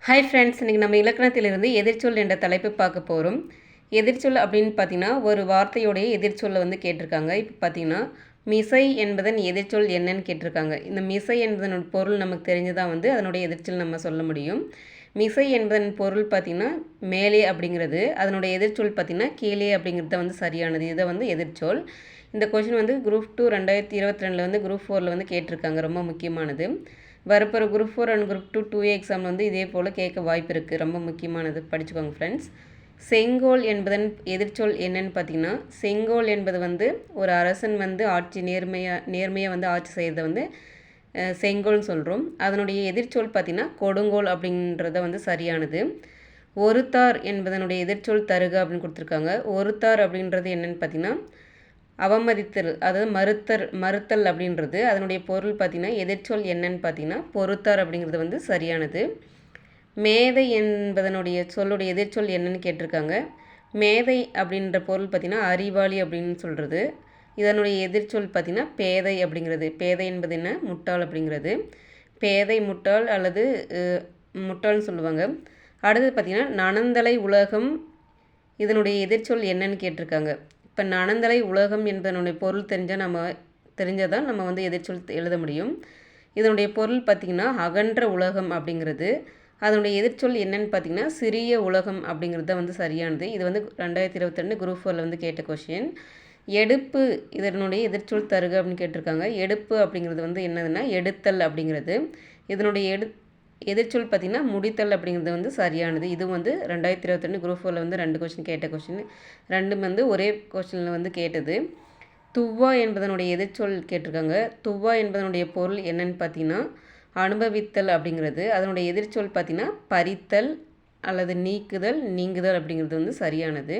Hi friends, இன்றைக்கி நம்ம இலக்கணத்திலிருந்து எதிர்ச்சொல் என்ற தலைப்பு பார்க்க போகிறோம். எதிர்ச்சொல் அப்படின்னு பார்த்தீங்கன்னா ஒரு வார்த்தையோடைய எதிர்ச்சொல்லை வந்து கேட்டிருக்காங்க. இப்போ பார்த்தீங்கன்னா மிசை என்பதன் எதிர்ச்சொல் என்னன்னு கேட்டிருக்காங்க. இந்த மிசை என்பதன் பொருள் நமக்கு தெரிஞ்சுதான் வந்து அதனுடைய எதிர்ச்சொல் நம்ம சொல்ல முடியும். மிசை என்பதன் பொருள் பார்த்திங்கன்னா மேலே அப்படிங்கிறது, அதனுடைய எதிர்ச்சொல் பார்த்திங்கன்னா கீழே அப்படிங்கிறது வந்து சரியானது. இதை வந்து எதிர்ச்சொல். இந்த கொஷின் வந்து குரூப் 2 2022 வந்து குரூப் 4 வந்து கேட்டிருக்காங்க. ரொம்ப முக்கியமானது. வரப்போகிற குரூப் 4 அண்ட் குரூப் 2 எக்ஸாமில் வந்து இதே போல் கேட்க வாய்ப்பு இருக்குது. ரொம்ப முக்கியமானது, படிச்சுக்கோங்க ஃப்ரெண்ட்ஸ். செங்கோல் என்பதன் எதிர்ச்சொல் என்னன்னு பார்த்தீங்கன்னா, செங்கோல் என்பது வந்து ஒரு அரசன் வந்து ஆட்சி நேர்மையாக வந்து ஆட்சி செய்கிறத வந்து செங்கோல்னு சொல்கிறோம். அதனுடைய எதிர்ச்சொல் பார்த்திங்கன்னா கொடுங்கோல் அப்படின்றத வந்து சரியானது. ஒருத்தார் என்பதனுடைய எதிர்ச்சொல் தருக அப்படின்னு கொடுத்துருக்காங்க. ஒருத்தார் அப்படின்றது என்னென்னு பார்த்தீங்கன்னா அவமதித்தல், அதாவது மறுத்தல் அப்படின்றது. அதனுடைய பொருள் பார்த்திங்கன்னா எதிர்ச்சொல் என்னன்னு பார்த்தீங்கன்னா பொறுத்தார் அப்படிங்கிறது வந்து சரியானது. மேதை என்பதனுடைய சொல்லுடைய எதிர்ச்சொல் என்னன்னு கேட்டிருக்காங்க. மேதை அப்படின்ற பொருள் பார்த்திங்கன்னா அறிவாளி அப்படின்னு சொல்கிறது. இதனுடைய எதிர்ச்சொல் பார்த்திங்கன்னா பேதை அப்படிங்கிறது. பேதை என்பது என்ன? முட்டாள் அப்படிங்கிறது. பேதை, முட்டாள் அல்லது முட்டாள்னு சொல்லுவாங்க. அடுத்தது பார்த்திங்கன்னா நனந்தலை உலகம், இதனுடைய எதிர்ச்சொல் என்னன்னு கேட்டிருக்காங்க. இப்போ நனந்தலை உலகம் என்பதனுடைய பொருள் தெரிஞ்சால் தான் நம்ம வந்து எதிர்ச்சொல் எழுத முடியும். இதனுடைய பொருள் பார்த்திங்கன்னா அகன்ற உலகம் அப்படிங்கிறது. அதனுடைய எதிர்ச்சொல் என்னன்னு பார்த்திங்கன்னா சிறிய உலகம் அப்படிங்கிறது தான் வந்து சரியானது. இது வந்து 2022 குரூப் 4 வந்து கேட்ட கொஷின். எடுப்பு, இதனுடைய எதிர்ச்சொல் தருக அப்படின்னு கேட்டிருக்காங்க. எடுப்பு அப்படிங்கிறது வந்து என்னதுன்னா எடுத்தல் அப்படிங்கிறது. இதனுடைய எதிர்ச்சொல் பார்த்திங்கன்னா முடித்தல் அப்படிங்கிறது வந்து சரியானது. இது வந்து 2022 குரூப் 4 வந்து 2 கொஷின் கேட்ட கொஷின். ரெண்டும் வந்து ஒரே கொஷினில் வந்து கேட்டது. துவ்வா என்பதனுடைய எதிர்ச்சொல் கேட்டிருக்காங்க. துவ்வா என்பதனுடைய பொருள் என்னன்னு பார்த்தீங்கன்னா அனுபவித்தல் அப்படிங்கிறது. அதனுடைய எதிர்ச்சொல் பார்த்திங்கன்னா பறித்தல் அல்லது நீக்குதல், நீங்குதல் அப்படிங்கிறது வந்து சரியானது.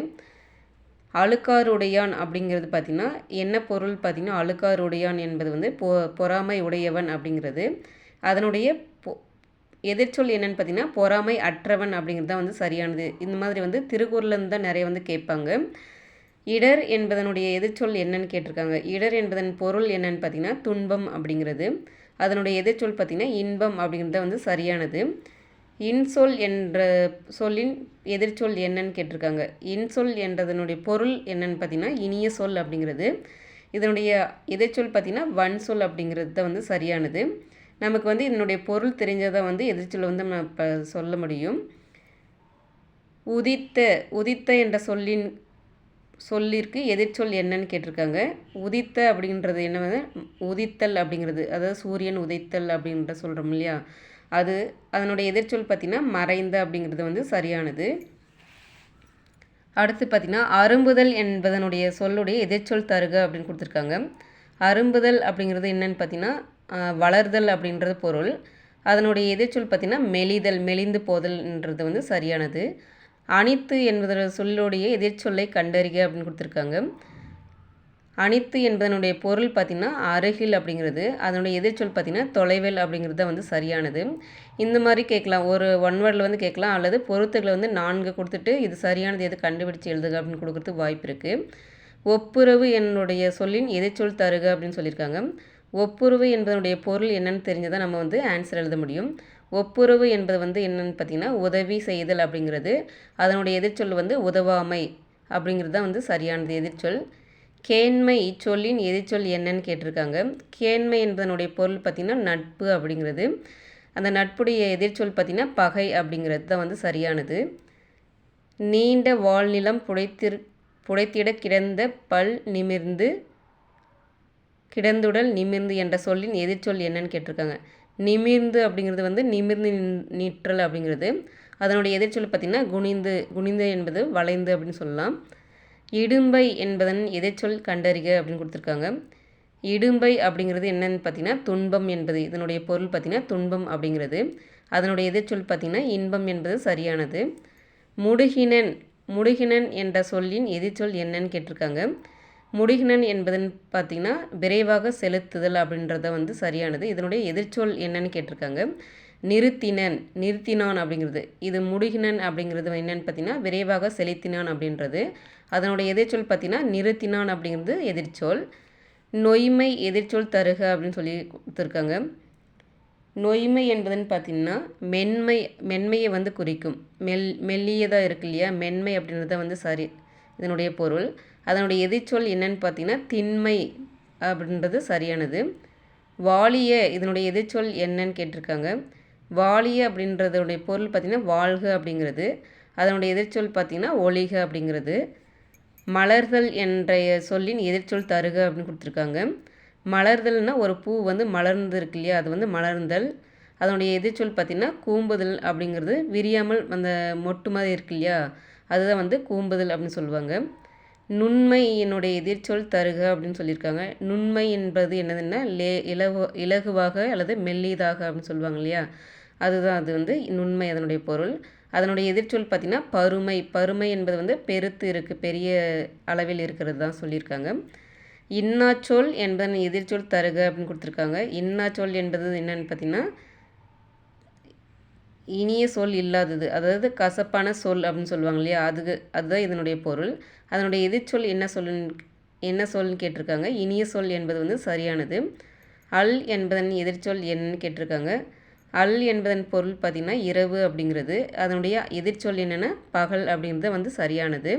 அழுக்காறுடையான் அப்படிங்கிறது பார்த்திங்கன்னா என்ன பொருள் பார்த்திங்கன்னா அழுக்காறுடையான் என்பது வந்து பொறாமை உடையவன் அப்படிங்கிறது. அதனுடைய எதிர்ச்சொல் என்னென்னு பார்த்தீங்கன்னா பொறாமை அற்றவன் அப்படிங்கிறது தான் வந்து சரியானது. இந்த மாதிரி வந்து திருக்குறள்லேருந்து தான் நிறைய வந்து கேட்பாங்க. இடர் என்பதனுடைய எதிர்ச்சொல் என்னன்னு கேட்டிருக்காங்க. இடர் என்பதன் பொருள் என்னன்னு பார்த்தீங்கன்னா துன்பம் அப்படிங்கிறது. அதனுடைய எதிர்ச்சொல் பார்த்திங்கன்னா இன்பம் அப்படிங்கிறது வந்து சரியானது. இன்சொல் என்ற சொல்லின் எதிர்ச்சொல் என்னன்னு கேட்டிருக்காங்க. இன்சொல் என்றதனுடைய பொருள் என்னன்னு பார்த்தீங்கன்னா இனிய சொல் அப்படிங்கிறது. இதனுடைய எதிர்ச்சொல் பார்த்திங்கன்னா வன்சொல் அப்படிங்கிறது தான் வந்து சரியானது. நமக்கு வந்து இதனுடைய பொருள் தெரிஞ்சதாக வந்து எதிர்ச்சொல் வந்து நம்ம இப்போ சொல்ல முடியும். உதித்த என்ற சொல்லிற்கு எதிர்ச்சொல் என்னன்னு கேட்டிருக்காங்க. உதித்த அப்படின்றது என்ன வந்து உதித்தல் அப்படிங்கிறது, அதாவது சூரியன் உதைத்தல் அப்படின்ற சொல்கிறோம் இல்லையா, அதனுடைய எதிர்ச்சொல் பார்த்திங்கன்னா மறைந்த அப்படிங்கிறது வந்து சரியானது. அடுத்து பார்த்திங்கன்னா அரும்புதல் என்பதனுடைய சொல்லுடைய எதிர்ச்சொல் தருக அப்படின்னு கொடுத்துருக்காங்க. அரும்புதல் அப்படிங்கிறது என்னன்னு பார்த்திங்கன்னா வளர்தல் அப்படின்றது பொருள். அதனுடைய எதிர்ச்சொல் பார்த்திங்கன்னா மெலிதல், மெலிந்து போதல்ன்றது வந்து சரியானது. அனித்து என்பதோட சொல்லுடைய எதிர்ச்சொல்லை கண்டறிக அப்படின்னு கொடுத்துருக்காங்க. அனித்து என்பதனுடைய பொருள் பார்த்திங்கன்னா அருகில் அப்படிங்கிறது. அதனுடைய எதிர்ச்சொல் பார்த்திங்கன்னா தொலைவில் அப்படிங்கிறது தான் வந்து சரியானது. இந்த மாதிரி கேட்கலாம், ஒரு ஒன் வேர்டில் வந்து கேட்கலாம், அல்லது பொறுத்துக்களை வந்து 4 கொடுத்துட்டு இது சரியானது எது கண்டுபிடிச்சு எழுதுக அப்படின்னு கொடுக்குறதுக்கு வாய்ப்பு இருக்குது. ஒப்புரவு என்னுடைய சொல்லின் எதிர்ச்சொல் தருக அப்படின்னு சொல்லியிருக்காங்க. ஒப்புரவு என்பதனுடைய பொருள் என்னன்னு தெரிஞ்சதான் நம்ம வந்து ஆன்சர் எழுத முடியும். ஒப்புரவு என்பது வந்து என்னென்னு பார்த்திங்கன்னா உதவி செய்தல் அப்படிங்கிறது. அதனுடைய எதிர்ச்சொல் வந்து உதவாமை அப்படிங்கிறது தான் வந்து சரியானது எதிர்ச்சொல். கேண்மை இச்சொல்லின் எதிர்ச்சொல் என்னன்னு கேட்டிருக்காங்க. கேண்மை என்பதனுடைய பொருள் பார்த்திங்கன்னா நட்பு அப்படிங்கிறது. அந்த நட்புடைய எதிர்ச்சொல் பார்த்திங்கன்னா பகை அப்படிங்கிறது தான் வந்து சரியானது. நீண்ட வாழ்நிலம் புடைத்திட கிடந்த பல் நிமிர்ந்து கிடந்துடல் நிமிர்ந்து என்ற சொல்லின் எதிர்ச்சொல் என்னன்னு கேட்டிருக்காங்க. நிமிர்ந்து அப்படிங்கிறது வந்து நிமிர்ந்து நிற்றல் அப்படிங்கிறது. அதனுடைய எதிர்ச்சொல் பார்த்திங்கன்னா குனிந்து என்பது வளைந்து அப்படின்னு சொல்லலாம். இடும்பை என்பதன் எதிர்ச்சொல் கண்டறிக அப்படின்னு கொடுத்துருக்காங்க. இடும்பை அப்படிங்கிறது என்னன்னு பார்த்திங்கன்னா துன்பம் என்பது. இதனுடைய பொருள் பார்த்திங்கன்னா துன்பம் அப்படிங்கிறது. அதனுடைய எதிர்ச்சொல் பார்த்திங்கன்னா இன்பம் என்பது சரியானது. முடுகினன் என்ற சொல்லின் எதிர்ச்சொல் என்னன்னு கேட்டிருக்காங்க. முடுகினன் என்பதுன்னு பார்த்திங்கன்னா விரைவாக செலுத்துதல் அப்படின்றத வந்து சரியானது. இதனுடைய எதிர்ச்சொல் என்னன்னு கேட்டிருக்காங்க. நிறுத்தினான் அப்படிங்கிறது. இது முடுகினன் அப்படிங்கிறது என்னன்னு பார்த்திங்கன்னா விரைவாக செலுத்தினான் அப்படின்றது. அதனுடைய எதிர்ச்சொல் பார்த்திங்கன்னா நிறுத்தினான் அப்படிங்கிறது எதிர்ச்சொல். நொய்மை எதிர்ச்சொல் தருக அப்படின்னு சொல்லி கொடுத்துருக்காங்க. நொய்மை என்பதுன்னு பார்த்திங்கன்னா மென்மையை வந்து குறிக்கும். மெல்லியதாக இருக்கு இல்லையா, மென்மை அப்படின்றத வந்து சரி இதனுடைய பொருள். அதனுடைய எதிர்ச்சொல் என்னன்னு பார்த்திங்கன்னா திண்மை அப்படின்றது சரியானது. வாழிய இதனுடைய எதிர்ச்சொல் என்னன்னு கேட்டிருக்காங்க. வாழிய அப்படின்றதுடைய பொருள் பார்த்திங்கன்னா வாழ்க அப்படிங்கிறது. அதனுடைய எதிர்ச்சொல் பார்த்திங்கன்னா ஒழிக அப்படிங்கிறது. மலர்தல் என்ற சொல்லின் எதிர்ச்சொல் தருக அப்படின்னு கொடுத்துருக்காங்க. மலர்தல்னால் ஒரு பூ வந்து மலர்ந்து இருக்கு இல்லையா, அது வந்து மலர்ந்தல். அதனுடைய எதிர்ச்சொல் பார்த்திங்கன்னா கூம்புதல் அப்படிங்கிறது. விரியாமல் அந்த மொட்டு மாதிரி இருக்கு இல்லையா, அதுதான் வந்து கூம்புதல் அப்படின்னு சொல்லுவாங்க. நுண்மை என்னுடைய எதிர்ச்சொல் தருக அப்படின்னு சொல்லியிருக்காங்க. நுண்மை என்பது என்னதுன்னா இலகுவாக அல்லது மெல்லியதாக அப்படின்னு சொல்லுவாங்க இல்லையா, அதுதான் அது வந்து நுண்மை அதனுடைய பொருள். அதனுடைய எதிர்ச்சொல் பார்த்திங்கன்னா பருமை என்பது வந்து பெருத்து இருக்குது, பெரிய அளவில் இருக்கிறது தான் சொல்லியிருக்காங்க. இன்னாச்சொல் என்பதன் எதிர்ச்சொல் தருக அப்படின்னு கொடுத்துருக்காங்க. இன்னாச்சொல் என்பது என்னன்னு பார்த்திங்கன்னா இனிய சொல் இல்லாதது, அதாவது கசப்பான சொல் அப்படின்னு சொல்லுவாங்க இல்லையா, அதுதான் இதனுடைய பொருள். அதனுடைய எதிர்ச்சொல் என்ன சொல்லுன்னு கேட்டிருக்காங்க. இனிய சொல் என்பது வந்து சரியானது. அல் என்பதன் எதிர்ச்சொல் என்னன்னு கேட்டிருக்காங்க. அல் என்பதன் பொருள் பார்த்திங்கன்னா இரவு அப்படிங்கிறது. அதனுடைய எதிர்ச்சொல் என்னென்னா பகல் அப்படிங்கிறது வந்து சரியானது.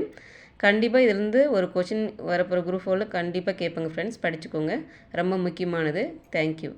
கண்டிப்பாக இதிலிருந்து ஒரு கொஷின் வரப்போகிற குரூப் 4ல் கண்டிப்பாக கேட்பாங்க ஃப்ரெண்ட்ஸ், படிச்சுக்கோங்க. ரொம்ப முக்கியமானது. தேங்க்யூ.